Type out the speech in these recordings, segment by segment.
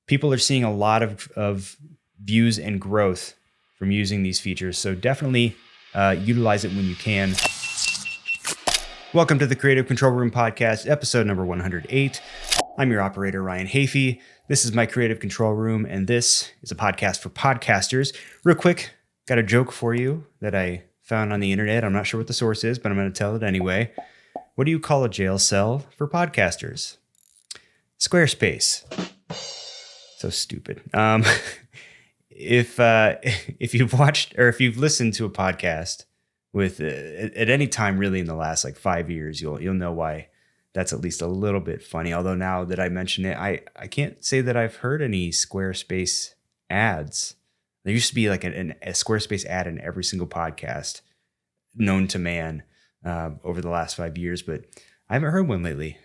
people are seeing a lot of views and growth from using these features. So definitely utilize it when you can. Welcome to the Creative Control Room Podcast, episode number 108. I'm your operator, Ryan Hafey. This is my Creative Control Room, and this is a podcast for podcasters. Real quick, got a joke for you that I found on the internet. I'm not sure what the source is, but I'm going to tell it anyway. What do you call a jail cell for podcasters? Squarespace. So stupid. If you've watched or if you've listened to a podcast with at any time really in the last like 5 years, you'll know why that's at least a little bit funny. Although now that I mention it, I can't say that I've heard any Squarespace ads. There used to be like a Squarespace ad in every single podcast known to man over the last 5 years, but I haven't heard one lately.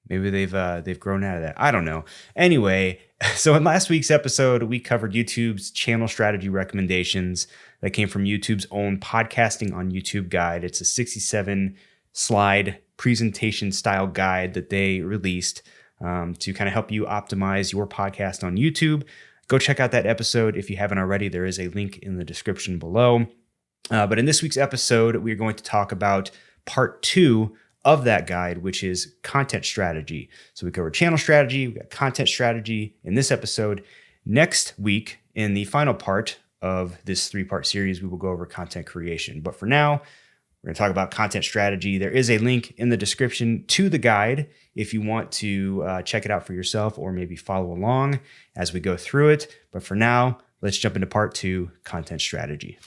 Maybe they've grown out of that. I don't know. Anyway, so in last week's episode, we covered YouTube's channel strategy recommendations that came from YouTube's own Podcasting on YouTube guide. It's a 67 slide presentation style guide that they released to kind of help you optimize your podcast on YouTube. Go check out that episode if you haven't already. There is a link in the description below. But in this week's episode, we're going to talk about part 2 of that guide, which is content strategy. So we covered channel strategy, we got content strategy in this episode. Next week, in the final part of this 3-part series, we will go over content creation. But for now, we're going to talk about content strategy. There is a link in the description to the guide if you want to check it out for yourself or maybe follow along as we go through it. But for now, let's jump into part 2, content strategy.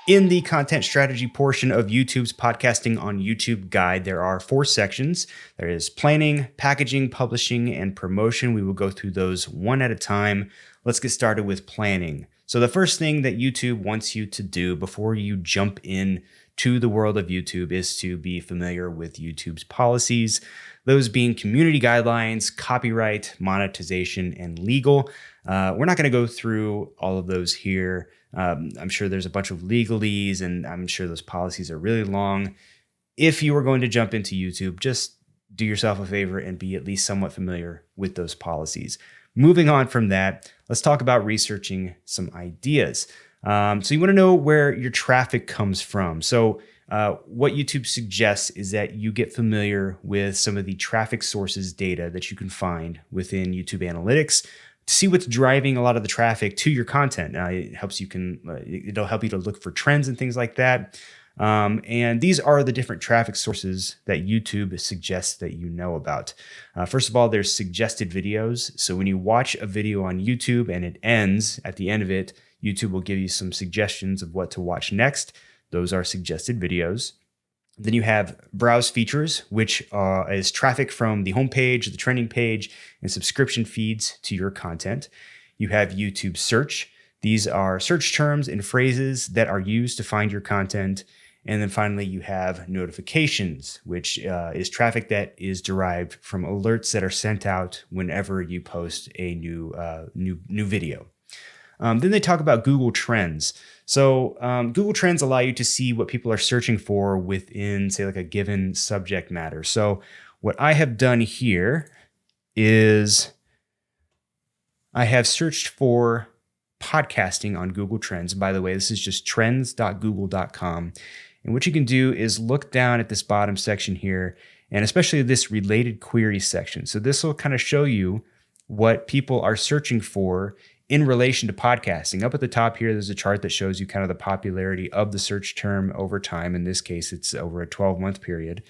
In the content strategy portion of YouTube's Podcasting on YouTube guide, there are 4 sections. There is planning, packaging, publishing, and promotion. We will go through those one at a time. Let's get started with planning. So the first thing that YouTube wants you to do before you jump in to the world of YouTube is to be familiar with YouTube's policies, those being community guidelines, copyright, monetization, and legal. We're not going to go through all of those here. I'm sure there's a bunch of legalese, and I'm sure those policies are really long. If you are going to jump into YouTube, just do yourself a favor and be at least somewhat familiar with those policies. Moving on from that, let's talk about researching some ideas. So you want to know where your traffic comes from. So what YouTube suggests is that you get familiar with some of the traffic sources data that you can find within YouTube Analytics to see what's driving a lot of the traffic to your content. It'll help you to look for trends and things like that. And these are the different traffic sources that YouTube suggests that you know about. First of all, there's suggested videos. So when you watch a video on YouTube and it ends, at the end of it, YouTube will give you some suggestions of what to watch next. Those are suggested videos. Then you have browse features, which is traffic from the homepage, the trending page, and subscription feeds to your content. You have YouTube search. These are search terms and phrases that are used to find your content. And then finally, you have notifications, which is traffic that is derived from alerts that are sent out whenever you post a new video. Then they talk about Google Trends. So Google Trends allow you to see what people are searching for within, say, like a given subject matter. So what I have done here is I have searched for podcasting on Google Trends. By the way, this is just trends.google.com. And what you can do is look down at this bottom section here, and especially this related queries section. So this will kind of show you what people are searching for in relation to podcasting. Up at the top here, there's a chart that shows you kind of the popularity of the search term over time. In this case, it's over a 12-month period.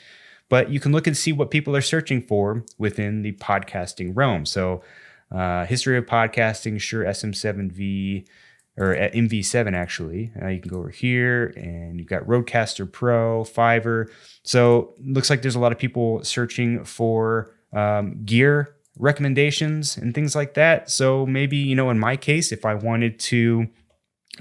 But you can look and see what people are searching for within the podcasting realm. So history of podcasting, Shure SM7V, or MV7 actually. You can go over here and you've got Rodecaster Pro, Fiverr. So it looks like there's a lot of people searching for gear recommendations and things like that. So maybe, in my case, if I wanted to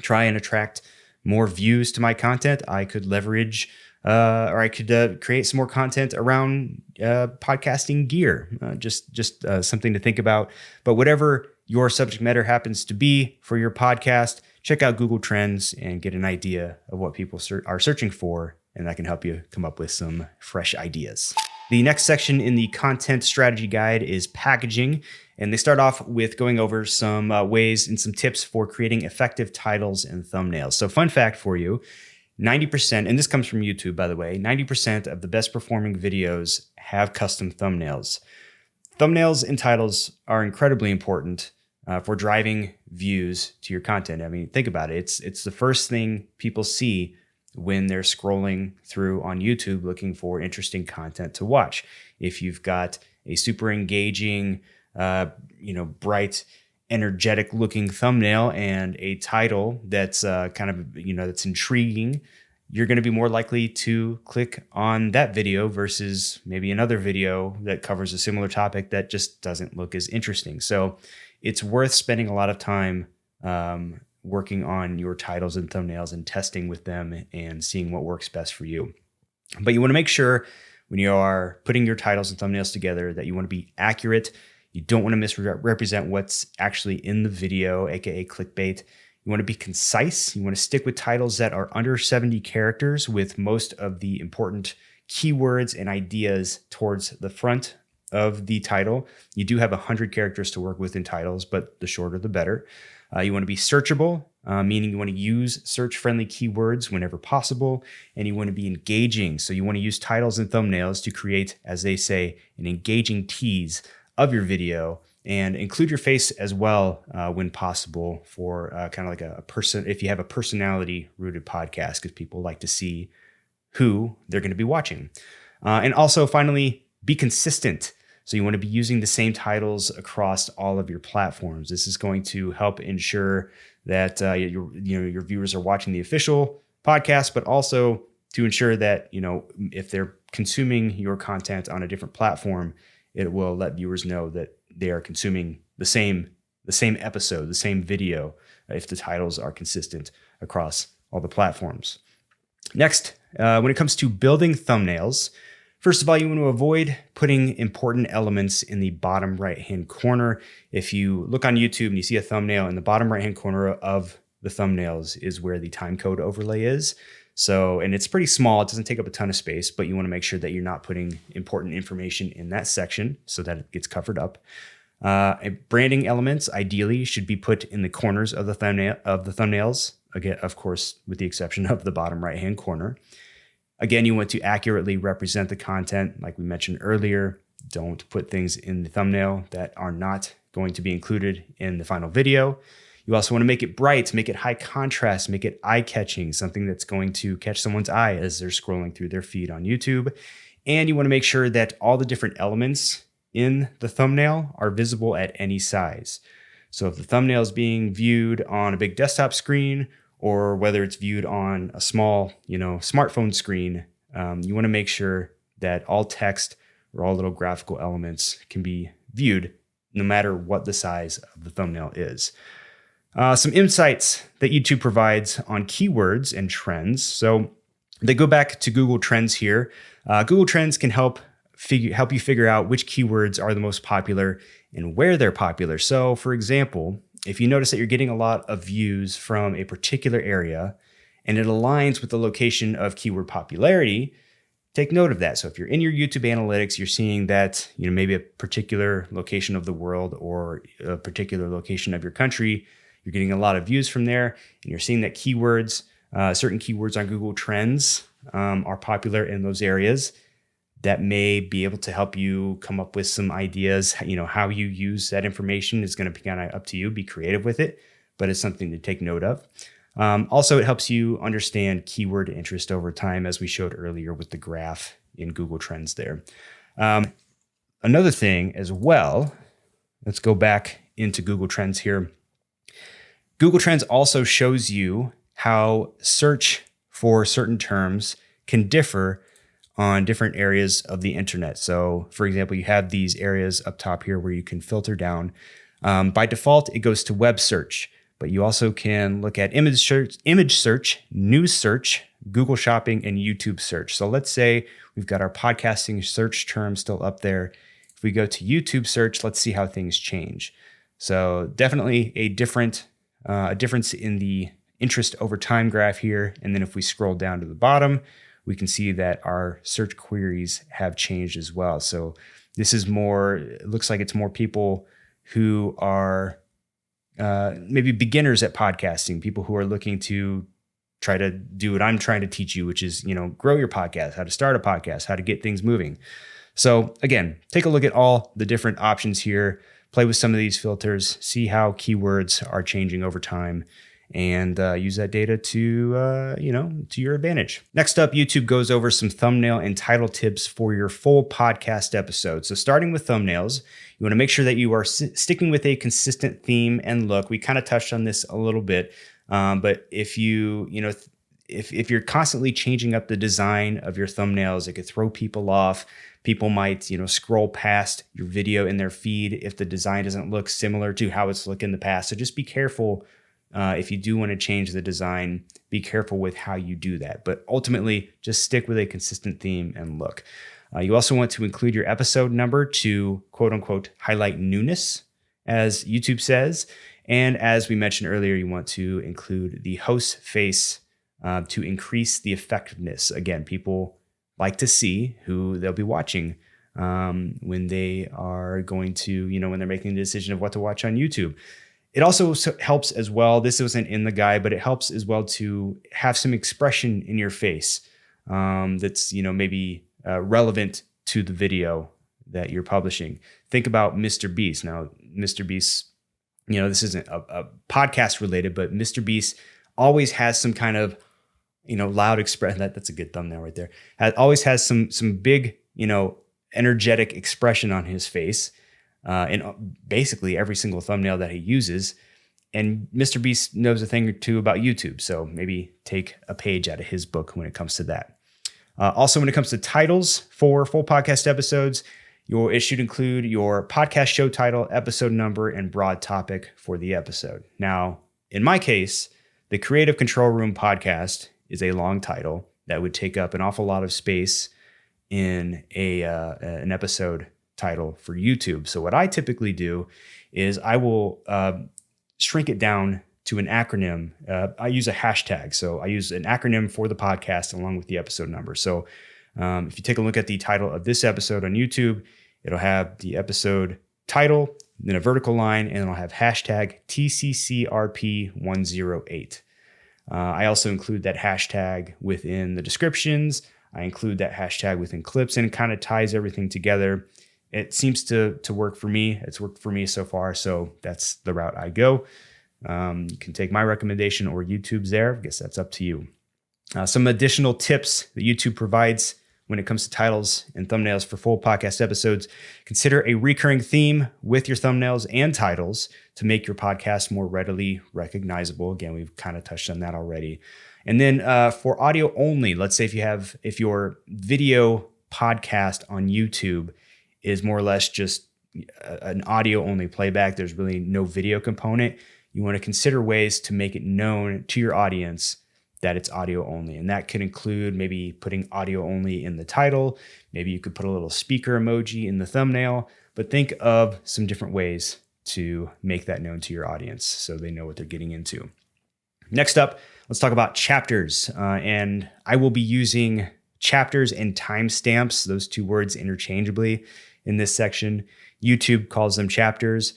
try and attract more views to my content, I could leverage or I could create some more content around podcasting gear. Just something to think about. But whatever your subject matter happens to be for your podcast, check out Google Trends and get an idea of what people are searching for, and that can help you come up with some fresh ideas. The next section in the content strategy guide is packaging. And they start off with going over some ways and some tips for creating effective titles and thumbnails. So fun fact for you, 90%, and this comes from YouTube, by the way, 90% of the best performing videos have custom thumbnails. Thumbnails and titles are incredibly important for driving views to your content. I mean, think about it. It's the first thing people see when they're scrolling through on YouTube looking for interesting content to watch. If you've got a super engaging, bright, energetic looking thumbnail and a title that's that's intriguing, you're going to be more likely to click on that video versus maybe another video that covers a similar topic that just doesn't look as interesting. So it's worth spending a lot of time working on your titles and thumbnails and testing with them and seeing what works best for you. But you want to make sure when you are putting your titles and thumbnails together that you want to be accurate. You don't want to misrepresent what's actually in the video, aka clickbait. You want to be concise. You want to stick with titles that are under 70 characters with most of the important keywords and ideas towards the front of the title. You do have 100 characters to work with in titles, but the shorter the better. You want to be searchable, meaning you want to use search-friendly keywords whenever possible, and you want to be engaging. So you want to use titles and thumbnails to create, as they say, an engaging tease of your video, and include your face as well when possible for kind of like a person, if you have a personality-rooted podcast, because people like to see who they're going to be watching. And also, finally, be consistent. So you want to be using the same titles across all of your platforms. This is going to help ensure that your viewers are watching the official podcast, but also to ensure that if they're consuming your content on a different platform, it will let viewers know that they are consuming the same episode, the same video, if the titles are consistent across all the platforms. Next, when it comes to building thumbnails, first of all, you want to avoid putting important elements in the bottom right-hand corner. If you look on YouTube and you see a thumbnail, in the bottom right-hand corner of the thumbnails is where the time code overlay is. So, and it's pretty small. It doesn't take up a ton of space, but you want to make sure that you're not putting important information in that section so that it gets covered up. Branding elements ideally should be put in the corners of the thumbnails. Again, of course, with the exception of the bottom right-hand corner. Again, you want to accurately represent the content. Like we mentioned earlier, don't put things in the thumbnail that are not going to be included in the final video. You also want to make it bright, make it high contrast, make it eye-catching, something that's going to catch someone's eye as they're scrolling through their feed on YouTube. And you want to make sure that all the different elements in the thumbnail are visible at any size. So if the thumbnail is being viewed on a big desktop screen, or whether it's viewed on a small, smartphone screen, you want to make sure that all text or all little graphical elements can be viewed no matter what the size of the thumbnail is. Some insights that YouTube provides on keywords and trends. So they go back to Google Trends here. Google Trends can help you figure out which keywords are the most popular and where they're popular. So for example, if you notice that you're getting a lot of views from a particular area and it aligns with the location of keyword popularity, take note of that. So if you're in your YouTube analytics, you're seeing that, maybe a particular location of the world or a particular location of your country, you're getting a lot of views from there, and you're seeing that keywords, certain keywords on Google Trends are popular in those areas. That may be able to help you come up with some ideas. How you use that information is going to be kind of up to you. Be creative with it, but it's something to take note of. Also, it helps you understand keyword interest over time, as we showed earlier with the graph in Google Trends there. Another thing as well, let's go back into Google Trends here. Google Trends also shows you how search for certain terms can differ on different areas of the internet. So for example, you have these areas up top here where you can filter down. By default, it goes to web search, but you also can look at image search, news search, Google Shopping, and YouTube search. So let's say we've got our podcasting search term still up there. If we go to YouTube search, let's see how things change. So definitely a difference in the interest over time graph here. And then if we scroll down to the bottom, we can see that our search queries have changed as well. So this is more, it looks like it's more people who are maybe beginners at podcasting, people who are looking to try to do what I'm trying to teach you, which is, grow your podcast, how to start a podcast, how to get things moving. So again, take a look at all the different options here, play with some of these filters, see how keywords are changing over time, and use that data to your advantage. Next up, YouTube goes over some thumbnail and title tips for your full podcast episode. So starting with thumbnails, you want to make sure that you are sticking with a consistent theme and look. We kind of touched on this a little bit, but if if you're constantly changing up the design of your thumbnails, it could throw people off. People might, scroll past your video in their feed if the design doesn't look similar to how it's looked in the past. So just be careful. If you do want to change the design, be careful with how you do that. But ultimately, just stick with a consistent theme and look. You also want to include your episode number to quote unquote highlight newness, as YouTube says. And as we mentioned earlier, you want to include the host face to increase the effectiveness. Again, people like to see who they'll be watching when they are going to, when they're making the decision of what to watch on YouTube. It also helps as well. This wasn't in the guide, but it helps as well to have some expression in your face that's, maybe relevant to the video that you're publishing. Think about Mr. Beast. Now, Mr. Beast, this isn't a podcast related, but Mr. Beast always has some kind of, loud expression. That's a good thumbnail right there. Always has some big, energetic expression on his face. In basically every single thumbnail that he uses. And Mr. Beast knows a thing or two about YouTube, so maybe take a page out of his book when it comes to that. Also, when it comes to titles for full podcast episodes, it should include your podcast show title, episode number, and broad topic for the episode. Now, in my case, the Creative Control Room podcast is a long title that would take up an awful lot of space in an episode title for YouTube. So what I typically do is I will shrink it down to an acronym. I use a hashtag. So I use an acronym for the podcast along with the episode number. So if you take a look at the title of this episode on YouTube, it'll have the episode title, then a vertical line, and it'll have hashtag TCCRP108. I also include that hashtag within the descriptions. I include that hashtag within clips, and it kind of ties everything together. It seems to work for me. It's worked for me so far, so that's the route I go. You can take my recommendation or YouTube's there. I guess that's up to you. Some additional tips that YouTube provides when it comes to titles and thumbnails for full podcast episodes. Consider a recurring theme with your thumbnails and titles to make your podcast more readily recognizable. Again, we've kind of touched on that already. And then for audio only, let's say if your video podcast on YouTube is more or less just an audio only playback, there's really no video component, you want to consider ways to make it known to your audience that it's audio only. And that could include maybe putting audio only in the title. Maybe you could put a little speaker emoji in the thumbnail, but think of some different ways to make that known to your audience so they know what they're getting into. Next up, let's talk about chapters. And I will be using chapters and timestamps, those two words interchangeably in this section. YouTube calls them chapters.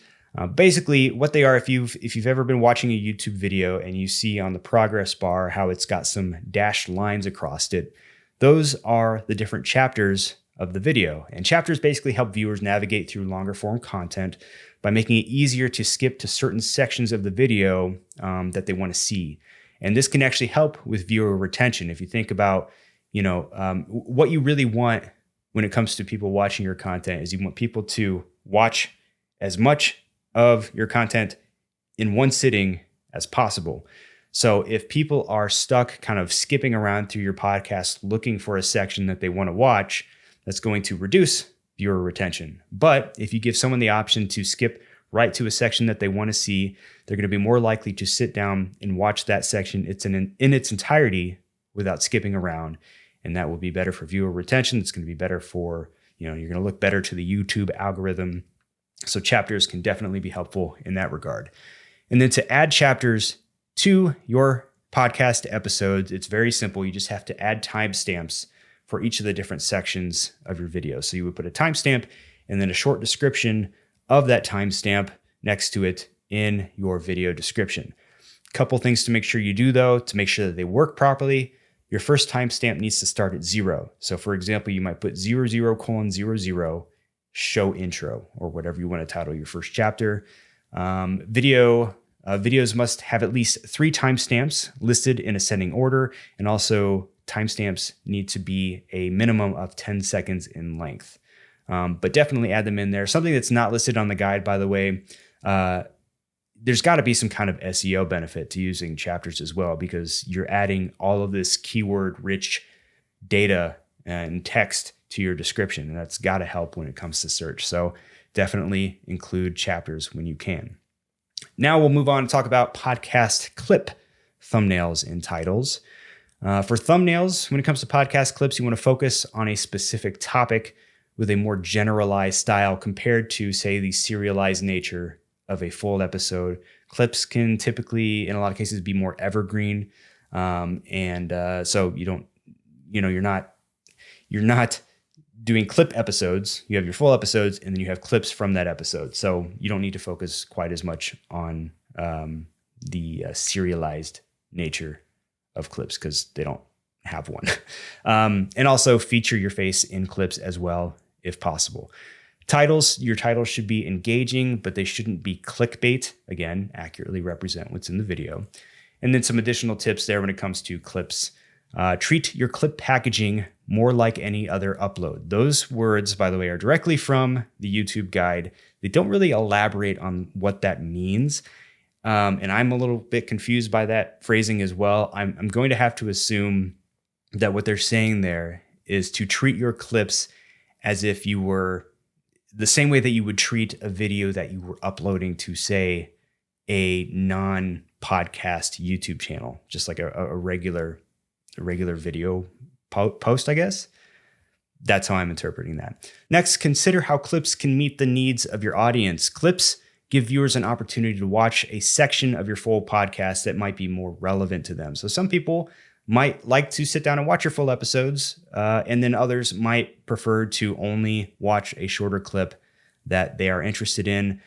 Basically, what they are, if you've ever been watching a YouTube video and you see on the progress bar how it's got some dashed lines across it, those are the different chapters of the video. And chapters basically help viewers navigate through longer form content by making it easier to skip to certain sections of the video that they want to see. And this can actually help with viewer retention. If you think about, what you really want when it comes to people watching your content is you want people to watch as much of your content in one sitting as possible. So if people are stuck kind of skipping around through your podcast looking for a section that they want to watch, that's going to reduce viewer retention. But if you give someone the option to skip right to a section that they want to see, they're going to be more likely to sit down and watch that section in its entirety without skipping around. And that will be better for viewer retention. It's going to be better for, you're going to look better to the YouTube algorithm. So chapters can definitely be helpful in that regard. And then to add chapters to your podcast episodes, it's very simple. You just have to add timestamps for each of the different sections of your video. So you would put a timestamp and then a short description of that timestamp next to it in your video description. Couple things to make sure you do though, to make sure that they work properly. Your first timestamp needs to start at 0. So for example, you might put 00:00 show intro or whatever you want to title your first chapter. Videos must have at least 3 timestamps listed in ascending order, and also timestamps need to be a minimum of 10 seconds in length. But definitely add them in there. Something that's not listed on the guide, by the way, there's got to be some kind of SEO benefit to using chapters as well, because you're adding all of this keyword-rich data and text to your description, and that's got to help when it comes to search. So definitely include chapters when you can. Now we'll move on to talk about podcast clip thumbnails and titles. For thumbnails, when it comes to podcast clips, you want to focus on a specific topic with a more generalized style compared to, say, the serialized nature of a full episode. Clips can typically, in a lot of cases, be more evergreen, so you're not doing clip episodes. You have your full episodes, and then you have clips from that episode. So you don't need to focus quite as much on the serialized nature of clips, because they don't have one. And also feature your face in clips as well, if possible. Your titles should be engaging, but they shouldn't be clickbait. Again, accurately represent what's in the video. And then some additional tips there when it comes to clips. Treat your clip packaging more like any other upload. Those words, by the way, are directly from the YouTube guide. They don't really elaborate on what that means. And I'm a little bit confused by that phrasing as well. I'm going to have to assume that what they're saying there is to treat your clips as if you were the same way that you would treat a video that you were uploading to, say, a non-podcast YouTube channel, just like a regular video post, I guess. That's how I'm interpreting that. Next, consider how clips can meet the needs of your audience. Clips give viewers an opportunity to watch a section of your full podcast that might be more relevant to them. So some people might like to sit down and watch your full episodes, and then others might prefer to only watch a shorter clip that they are interested in.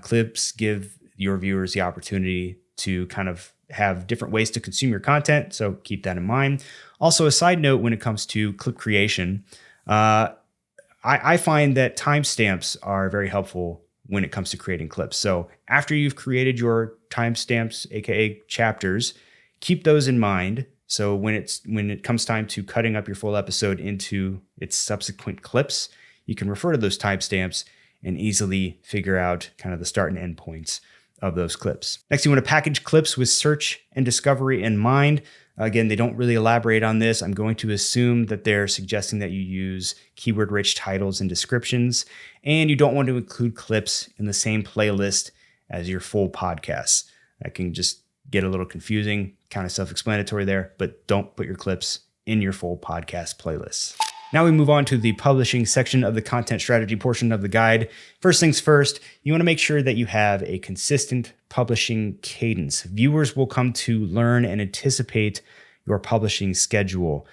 Clips give your viewers the opportunity to kind of have different ways to consume your content, so keep that in mind. Also, a side note when it comes to clip creation, I find that timestamps are very helpful when it comes to creating clips. So after you've created your timestamps, aka chapters, keep those in mind. So when it comes time to cutting up your full episode into its subsequent clips, you can refer to those timestamps and easily figure out kind of the start and end points of those clips. Next, you want to package clips with search and discovery in mind. Again, they don't really elaborate on this. I'm going to assume that they're suggesting that you use keyword-rich titles and descriptions, and you don't want to include clips in the same playlist as your full podcast. That can just get a little confusing, kind of self-explanatory there, but don't put your clips in your full podcast playlists. Now we move on to the publishing section of the content strategy portion of the guide. First things first, you want to make sure that you have a consistent publishing cadence. Viewers will come to learn and anticipate your publishing schedule.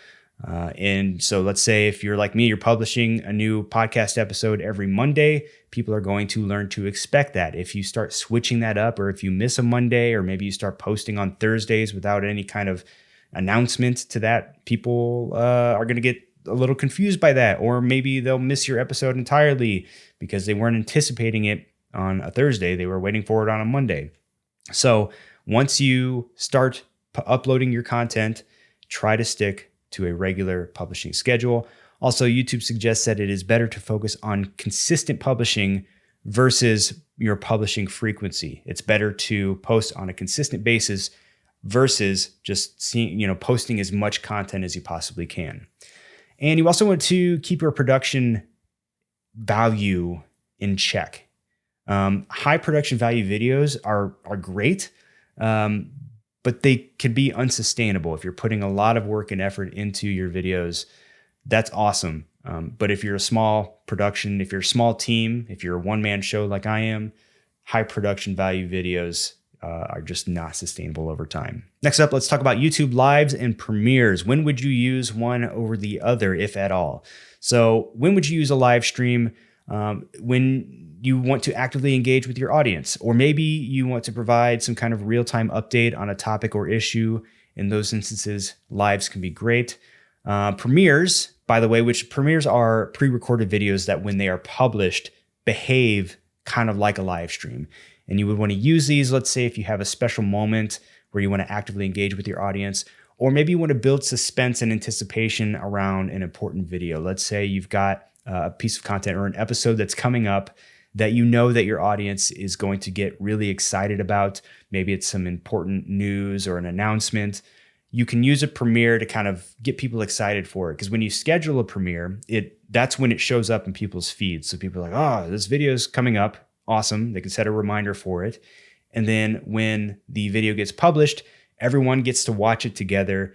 And so let's say if you're like me, you're publishing a new podcast episode every Monday, people are going to learn to expect that. If you start switching that up, or if you miss a Monday, or maybe you start posting on Thursdays without any kind of announcement to that, people are going to get a little confused by that, or maybe they'll miss your episode entirely because they weren't anticipating it on a Thursday. They were waiting for it on a Monday. So once you start uploading your content, try to stick to a regular publishing schedule. Also, YouTube suggests that it is better to focus on consistent publishing versus your publishing frequency. It's better to post on a consistent basis versus just posting as much content as you possibly can. And you also want to keep your production value in check. High production value videos are great, but they can be unsustainable. If you're putting a lot of work and effort into your videos, that's awesome. But if you're a small production, if you're a small team, if you're a one-man show like I am, high production value videos are just not sustainable over time. Next up, let's talk about YouTube lives and premieres. When would you use one over the other, if at all? So when would you use a live stream? When you want to actively engage with your audience, or maybe you want to provide some kind of real-time update on a topic or issue. In those instances, lives can be great. Premieres, by the way, which premieres are pre-recorded videos that when they are published behave kind of like a live stream. And you would want to use these, let's say if you have a special moment where you want to actively engage with your audience, or maybe you want to build suspense and anticipation around an important video. Let's say you've got a piece of content or an episode that's coming up that you know that your audience is going to get really excited about. Maybe it's some important news or an announcement. You can use a premiere to kind of get people excited for it. Because when you schedule a premiere, that's when it shows up in people's feeds. So people are like, oh, this video is coming up. Awesome. They can set a reminder for it. And then when the video gets published, everyone gets to watch it together.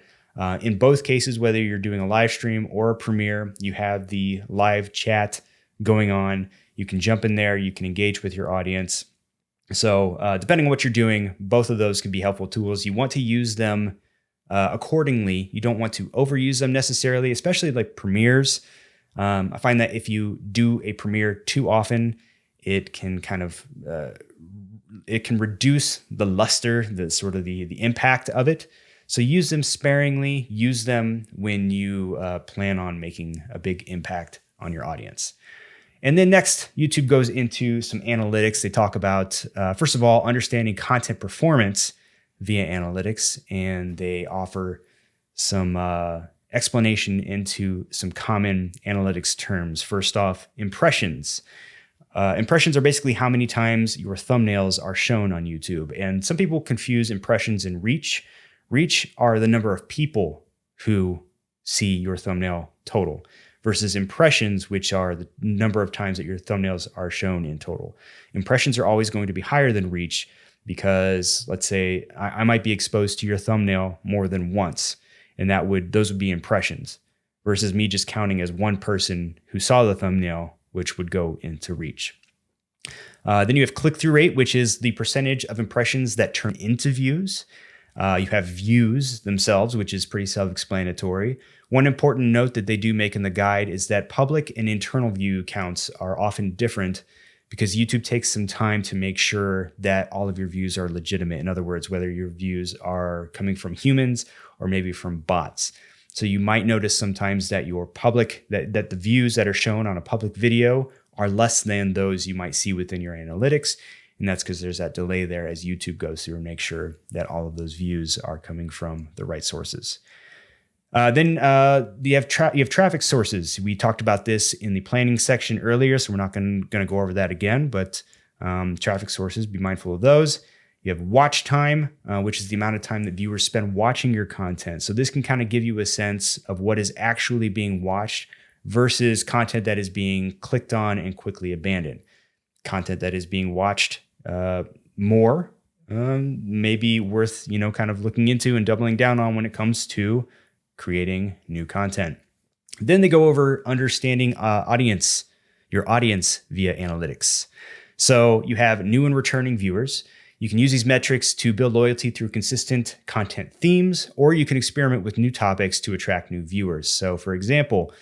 In both cases, whether you're doing a live stream or a premiere, you have the live chat going on. You can jump in there. You can engage with your audience. So depending on what you're doing, both of those can be helpful tools. You want to use them accordingly. You don't want to overuse them necessarily, especially like premieres. I find that if you do a premiere too often, it can kind of it can reduce the luster, the sort of the impact of it. So use them sparingly. Use them when you plan on making a big impact on your audience. And then next, YouTube goes into some analytics. They talk about, first of all, understanding content performance via analytics, and they offer some explanation into some common analytics terms. First off, impressions. Impressions are basically how many times your thumbnails are shown on YouTube. And some people confuse impressions and reach. Reach are the number of people who see your thumbnail total versus impressions, which are the number of times that your thumbnails are shown in total. Impressions are always going to be higher than reach because let's say I might be exposed to your thumbnail more than once, and those would be impressions versus me just counting as one person who saw the thumbnail, which would go into reach. Then you have click-through rate, which is the percentage of impressions that turn into views. You have views themselves, which is pretty self-explanatory. One important note that they do make in the guide is that public and internal view counts are often different because YouTube takes some time to make sure that all of your views are legitimate. In other words, whether your views are coming from humans or maybe from bots. So you might notice sometimes that your public, that the views that are shown on a public video are less than those you might see within your analytics. And that's because there's that delay there as YouTube goes through and makes sure that all of those views are coming from the right sources. Then you have traffic sources. We talked about this in the planning section earlier, so we're not going to go over that again, but traffic sources, be mindful of those. You have watch time, which is the amount of time that viewers spend watching your content. So this can kind of give you a sense of what is actually being watched versus content that is being clicked on and quickly abandoned. Content that is being watched more may be worth, kind of looking into and doubling down on when it comes to creating new content. Then they go over understanding your audience via analytics. So you have new and returning viewers. You can use these metrics to build loyalty through consistent content themes, or you can experiment with new topics to attract new viewers. So for example,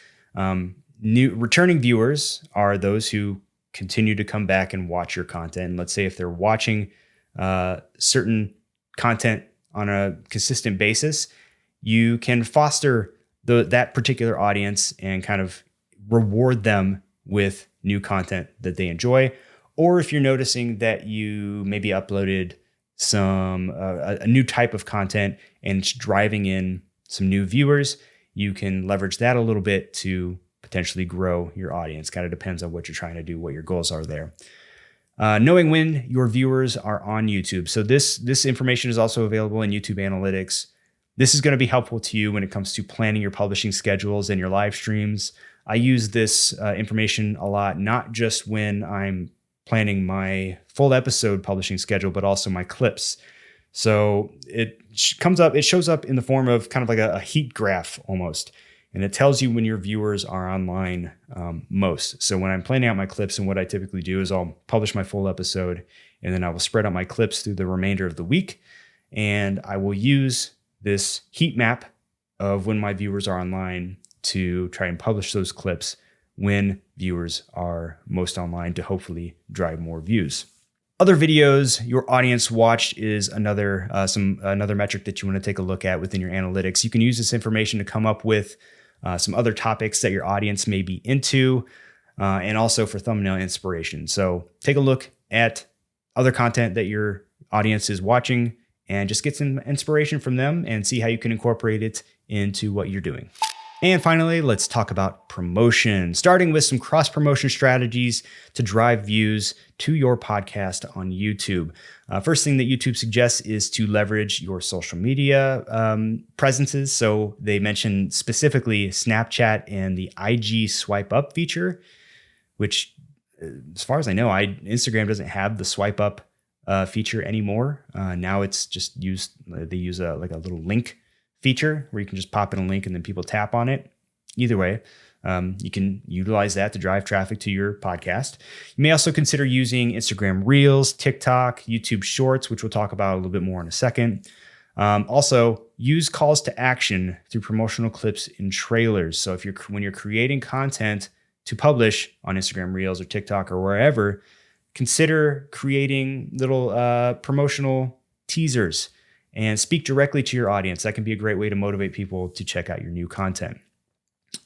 new returning viewers are those who continue to come back and watch your content. And let's say if they're watching certain content on a consistent basis, you can foster that particular audience and kind of reward them with new content that they enjoy. Or if you're noticing that you maybe uploaded some a new type of content and it's driving in some new viewers, you can leverage that a little bit to potentially grow your audience. Kind of depends on what you're trying to do, what your goals are there. Knowing when your viewers are on YouTube. So this information is also available in YouTube Analytics. This is going to be helpful to you when it comes to planning your publishing schedules and your live streams. I use this information a lot, not just when I'm planning my full episode publishing schedule, but also my clips. So it shows up in the form of kind of like a heat graph almost. And it tells you when your viewers are online most. So when I'm planning out my clips, and what I typically do is I'll publish my full episode, and then I will spread out my clips through the remainder of the week. And I will use this heat map of when my viewers are online to try and publish those clips when viewers are most online to hopefully drive more views. Other videos your audience watched is another metric that you want to take a look at within your analytics. You can use this information to come up with some other topics that your audience may be into, and also for thumbnail inspiration. So take a look at other content that your audience is watching and just get some inspiration from them and see how you can incorporate it into what you're doing. And finally, let's talk about promotion, starting with some cross-promotion strategies to drive views to your podcast on YouTube. First thing that YouTube suggests is to leverage your social media presences. So they mention specifically Snapchat and the IG swipe up feature, which as far as I know, Instagram doesn't have the swipe up feature anymore. Now it's just they use a little link feature where you can just pop in a link and then people tap on it. Either way, you can utilize that to drive traffic to your podcast. You may also consider using Instagram Reels, TikTok, YouTube Shorts, which we'll talk about a little bit more in a second. Also, use calls to action through promotional clips and trailers. So when you're creating content to publish on Instagram Reels or TikTok or wherever, consider creating little promotional teasers and speak directly to your audience. That can be a great way to motivate people to check out your new content.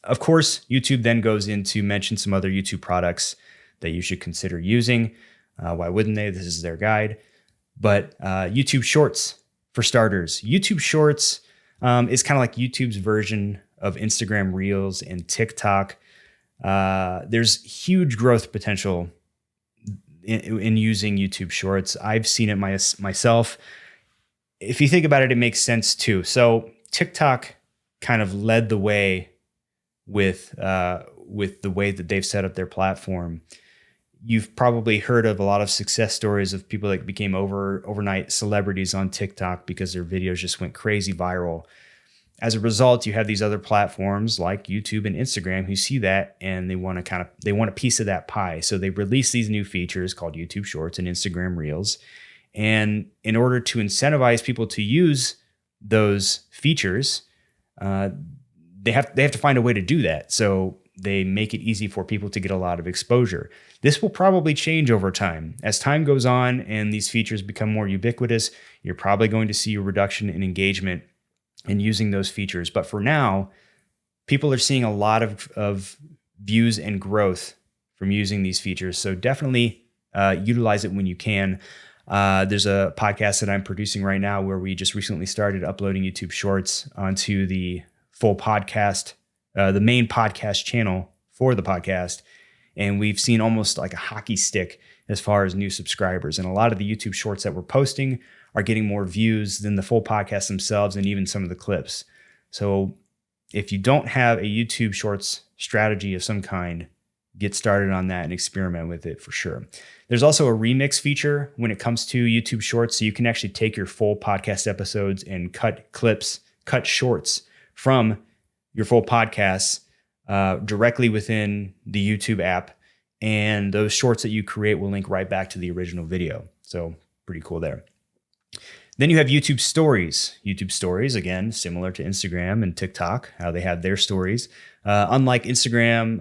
Of course, YouTube then goes in to mention some other YouTube products that you should consider using. Why wouldn't they? This is their guide. But YouTube Shorts, for starters. YouTube Shorts is kind of like YouTube's version of Instagram Reels and TikTok. There's huge growth potential in using YouTube Shorts. I've seen it myself. If you think about it, it makes sense too. So TikTok kind of led the way with the way that they've set up their platform. You've probably heard of a lot of success stories of people that became overnight celebrities on TikTok because their videos just went crazy viral. As a result, you have these other platforms like YouTube and Instagram who see that and they want a piece of that pie. So they release these new features called YouTube Shorts and Instagram Reels. And in order to incentivize people to use those features, they have to find a way to do that. So they make it easy for people to get a lot of exposure. This will probably change over time. As time goes on and these features become more ubiquitous, you're probably going to see a reduction in engagement in using those features. But for now, people are seeing a lot of views and growth from using these features. So definitely utilize it when you can. There's a podcast that I'm producing right now where we just recently started uploading YouTube Shorts onto the full podcast, the main podcast channel for the podcast. And we've seen almost like a hockey stick as far as new subscribers. And a lot of the YouTube Shorts that we're posting are getting more views than the full podcast themselves and even some of the clips. So if you don't have a YouTube Shorts strategy of some kind, get started on that and experiment with it for sure. There's also a remix feature when it comes to YouTube Shorts. So you can actually take your full podcast episodes and cut shorts from your full podcasts directly within the YouTube app. And those shorts that you create will link right back to the original video. So pretty cool there. Then you have YouTube Stories. YouTube Stories, again, similar to Instagram and TikTok, how they have their stories. Unlike Instagram,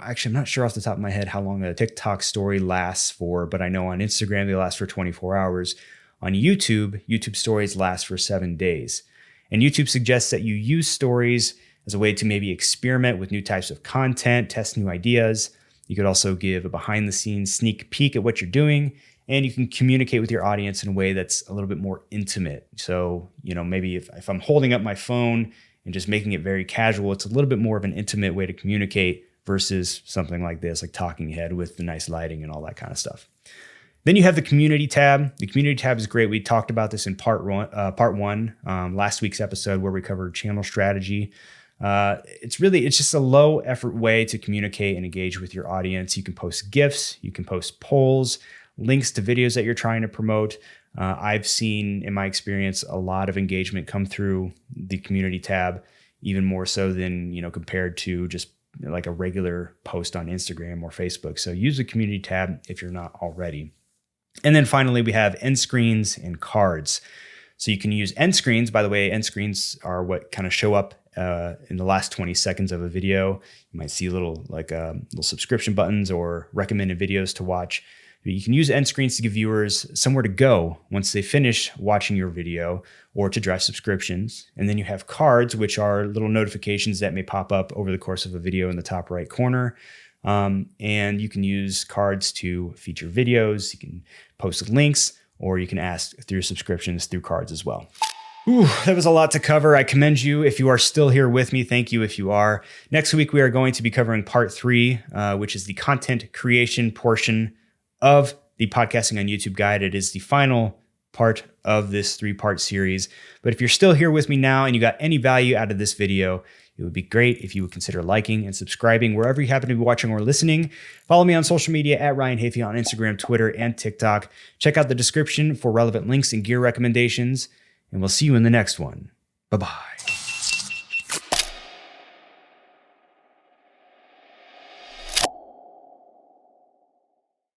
actually, I'm not sure off the top of my head how long a TikTok story lasts for, but I know on Instagram, they last for 24 hours. On YouTube Stories last for 7 days. And YouTube suggests that you use stories as a way to maybe experiment with new types of content, test new ideas. You could also give a behind the scenes sneak peek at what you're doing. And you can communicate with your audience in a way that's a little bit more intimate. So, maybe if I'm holding up my phone and just making it very casual, it's a little bit more of an intimate way to communicate versus something like this, like talking head with the nice lighting and all that kind of stuff. Then you have the community tab. The community tab is great. We talked about this in part one, last week's episode where we covered channel strategy. It's just a low effort way to communicate and engage with your audience. You can post GIFs, you can post polls, links to videos that you're trying to promote. I've seen, in my experience, a lot of engagement come through the community tab, even more so than, compared to just like a regular post on Instagram or Facebook. So use the community tab if you're not already. And then finally, we have end screens and cards. So you can use end screens. By the way, end screens are what kind of show up in the last 20 seconds of a video. You might see little subscription buttons or recommended videos to watch. You can use end screens to give viewers somewhere to go once they finish watching your video, or to drive subscriptions. And then you have cards, which are little notifications that may pop up over the course of a video in the top right corner. And you can use cards to feature videos. You can post links, or you can ask through subscriptions through cards as well. Ooh, that was a lot to cover. I commend you if you are still here with me. Thank you if you are. Next week, we are going to be covering part 3, which is the content creation portion of the Podcasting on YouTube guide. It is the final part of this 3-part series. But if you're still here with me now and you got any value out of this video, it would be great if you would consider liking and subscribing wherever you happen to be watching or listening. Follow me on social media at Ryan Hafey on Instagram, Twitter, and TikTok. Check out the description for relevant links and gear recommendations, and we'll see you in the next one. Bye-bye.